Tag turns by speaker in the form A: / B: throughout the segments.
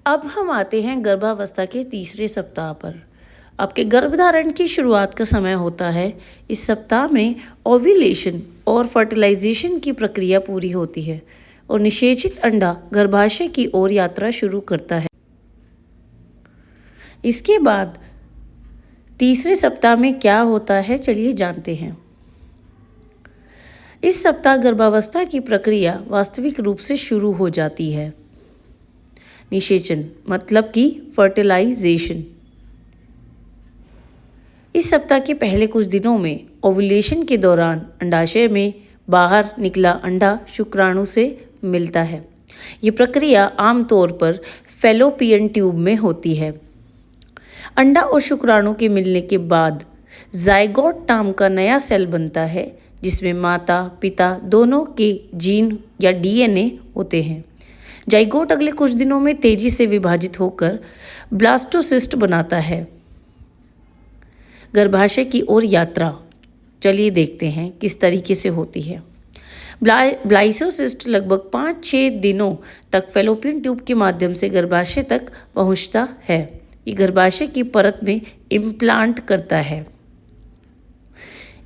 A: अब हम आते हैं गर्भावस्था के तीसरे सप्ताह पर। आपके गर्भधारण की शुरुआत का समय होता है। इस सप्ताह में ओव्यूलेशन और फर्टिलाइजेशन की प्रक्रिया पूरी होती है और निषेचित अंडा गर्भाशय की ओर यात्रा शुरू करता है। इसके बाद तीसरे सप्ताह में क्या होता है, चलिए जानते हैं। इस सप्ताह गर्भावस्था की प्रक्रिया वास्तविक रूप से शुरू हो जाती है। निषेचन मतलब कि फर्टिलाइजेशन। इस सप्ताह के पहले कुछ दिनों में ओव्यूलेशन के दौरान अंडाशय में बाहर निकला अंडा शुक्राणु से मिलता है। ये प्रक्रिया आमतौर पर फैलोपियन ट्यूब में होती है। अंडा और शुक्राणु के मिलने के बाद जाइगोट नाम का नया सेल बनता है, जिसमें माता पिता दोनों के जीन या डीएनए होते हैं। जाइगोट अगले कुछ दिनों में तेजी से विभाजित होकर ब्लास्टोसिस्ट बनाता है। गर्भाशय की ओर यात्रा, चलिए देखते हैं किस तरीके से होती है। ब्लाइसोसिस्ट लगभग 5-6 दिनों तक फैलोपियन ट्यूब के माध्यम से गर्भाशय तक पहुंचता है। ये गर्भाशय की परत में इम्प्लांट करता है।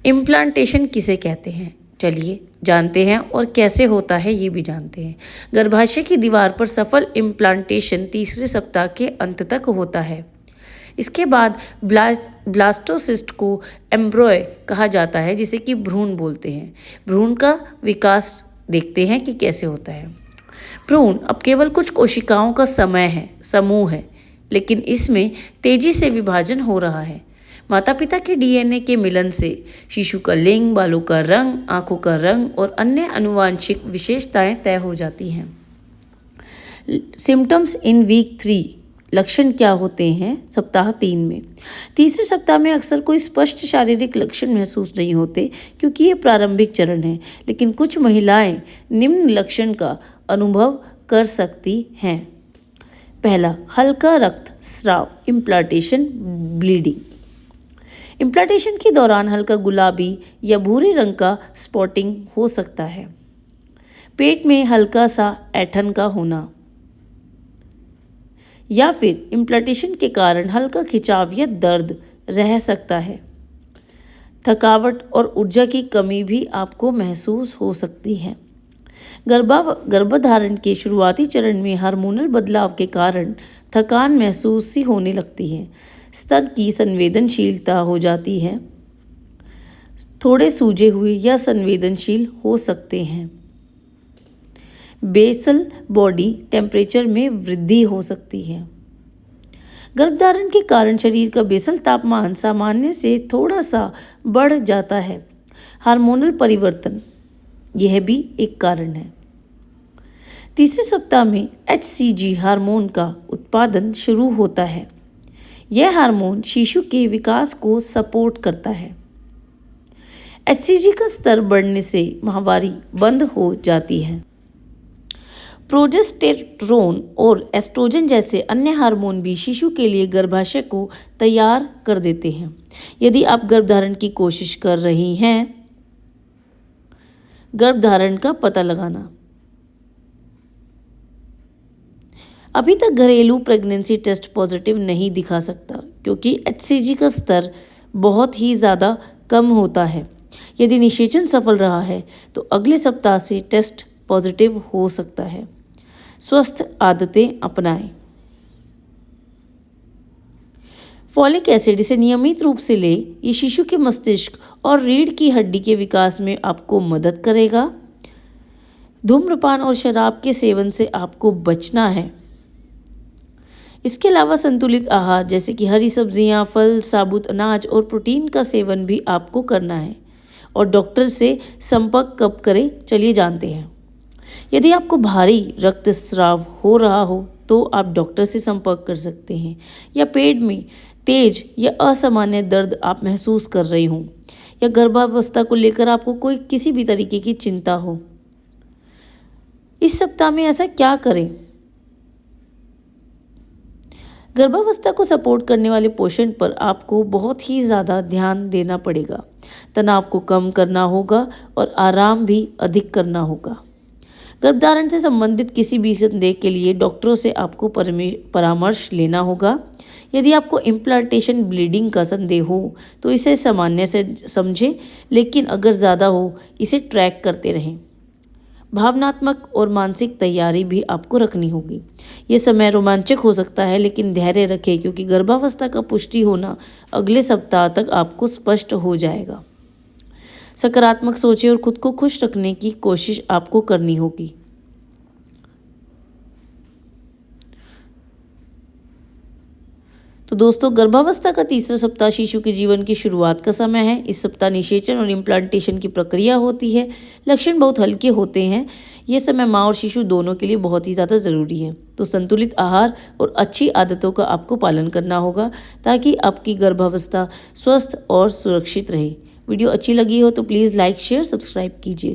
A: इम्प्लांटेशन किसे कहते हैं, चलिए जानते हैं, और कैसे होता है ये भी जानते हैं। गर्भाशय की दीवार पर सफल इम्प्लांटेशन तीसरे सप्ताह के अंत तक होता है। इसके बाद ब्लास्टोसिस्ट को एम्ब्रॉय कहा जाता है, जिसे कि भ्रूण बोलते हैं। भ्रूण का विकास देखते हैं कि कैसे होता है। भ्रूण अब केवल कुछ कोशिकाओं का समूह है, लेकिन इसमें तेजी से विभाजन हो रहा है। माता पिता के डीएनए के मिलन से शिशु का लिंग, बालों का रंग, आंखों का रंग और अन्य आनुवांशिक विशेषताएं तय हो जाती हैं। सिम्टम्स इन वीक 3, लक्षण क्या होते हैं सप्ताह 3 में। तीसरे सप्ताह में अक्सर कोई स्पष्ट शारीरिक लक्षण महसूस नहीं होते, क्योंकि ये प्रारंभिक चरण है, लेकिन कुछ महिलाएं निम्न लक्षण का अनुभव कर सकती हैं। पहला, हल्का रक्तस्राव, इम्प्लांटेशन, ब्लीडिंग। इम्प्लांटेशन के दौरान हल्का गुलाबी या भूरे रंग का स्पॉटिंग हो सकता है। पेट में हल्का सा ऐंठन का होना, या फिर इम्प्लांटेशन के कारण हल्का खिंचाव या दर्द रह सकता है। थकावट और ऊर्जा की कमी भी आपको महसूस हो सकती है। गर्भधारण के शुरुआती चरण में हार्मोनल बदलाव के कारण थकान महसूस सी होने लगती है। स्तन की संवेदनशीलता हो जाती है, थोड़े सूजे हुए या संवेदनशील हो सकते हैं। बेसल बॉडी टेम्परेचर में वृद्धि हो सकती है। गर्भधारण के कारण शरीर का बेसल तापमान सामान्य से थोड़ा सा बढ़ जाता है। हार्मोनल परिवर्तन, यह भी एक कारण है। तीसरे सप्ताह में HCG हार्मोन का उत्पादन शुरू होता है। यह हार्मोन शिशु के विकास को सपोर्ट करता है। HCG का स्तर बढ़ने से माहवारी बंद हो जाती है। प्रोजेस्टेरोन और एस्ट्रोजन जैसे अन्य हार्मोन भी शिशु के लिए गर्भाशय को तैयार कर देते हैं। यदि आप गर्भधारण की कोशिश कर रही हैं, गर्भधारण का पता लगाना। अभी तक घरेलू प्रेगनेंसी टेस्ट पॉजिटिव नहीं दिखा सकता, क्योंकि HCG का स्तर बहुत ही ज़्यादा कम होता है। यदि निषेचन सफल रहा है तो अगले सप्ताह से टेस्ट पॉजिटिव हो सकता है। स्वस्थ आदतें अपनाएं। फॉलिक एसिड, इसे नियमित रूप से लें। ये शिशु के मस्तिष्क और रीढ़ की हड्डी के विकास में आपको मदद करेगा। धूम्रपान और शराब के सेवन से आपको बचना है। इसके अलावा संतुलित आहार जैसे कि हरी सब्जियां, फल, साबुत अनाज और प्रोटीन का सेवन भी आपको करना है। और डॉक्टर से संपर्क कब करें, चलिए जानते हैं। यदि आपको भारी रक्तस्राव हो रहा हो तो आप डॉक्टर से संपर्क कर सकते हैं, या पेट में तेज या असामान्य दर्द आप महसूस कर रही हों, या गर्भावस्था को लेकर आपको कोई किसी भी तरीके की चिंता हो। इस सप्ताह में ऐसा क्या करें? गर्भावस्था को सपोर्ट करने वाले पोषण पर आपको बहुत ही ज़्यादा ध्यान देना पड़ेगा। तनाव को कम करना होगा और आराम भी अधिक करना होगा। गर्भधारण से संबंधित किसी भी संदेह के लिए डॉक्टरों से आपको परामर्श लेना होगा। यदि आपको इम्प्लांटेशन ब्लीडिंग का संदेह हो तो इसे सामान्य से समझें, लेकिन अगर ज़्यादा हो इसे ट्रैक करते रहें। भावनात्मक और मानसिक तैयारी भी आपको रखनी होगी। ये समय रोमांचक हो सकता है, लेकिन धैर्य रखें क्योंकि गर्भावस्था का पुष्टि होना अगले सप्ताह तक आपको स्पष्ट हो जाएगा। सकारात्मक सोचें और खुद को खुश रखने की कोशिश आपको करनी होगी। तो दोस्तों, गर्भावस्था का तीसरा सप्ताह शिशु के जीवन की शुरुआत का समय है। इस सप्ताह निषेचन और इम्प्लांटेशन की प्रक्रिया होती है। लक्षण बहुत हल्के होते हैं। ये समय माँ और शिशु दोनों के लिए बहुत ही ज़्यादा ज़रूरी है। तो संतुलित आहार और अच्छी आदतों का आपको पालन करना होगा ताकि आपकी गर्भावस्था स्वस्थ और सुरक्षित रहे। वीडियो अच्छी लगी हो तो प्लीज़ लाइक, शेयर, सब्सक्राइब कीजिए।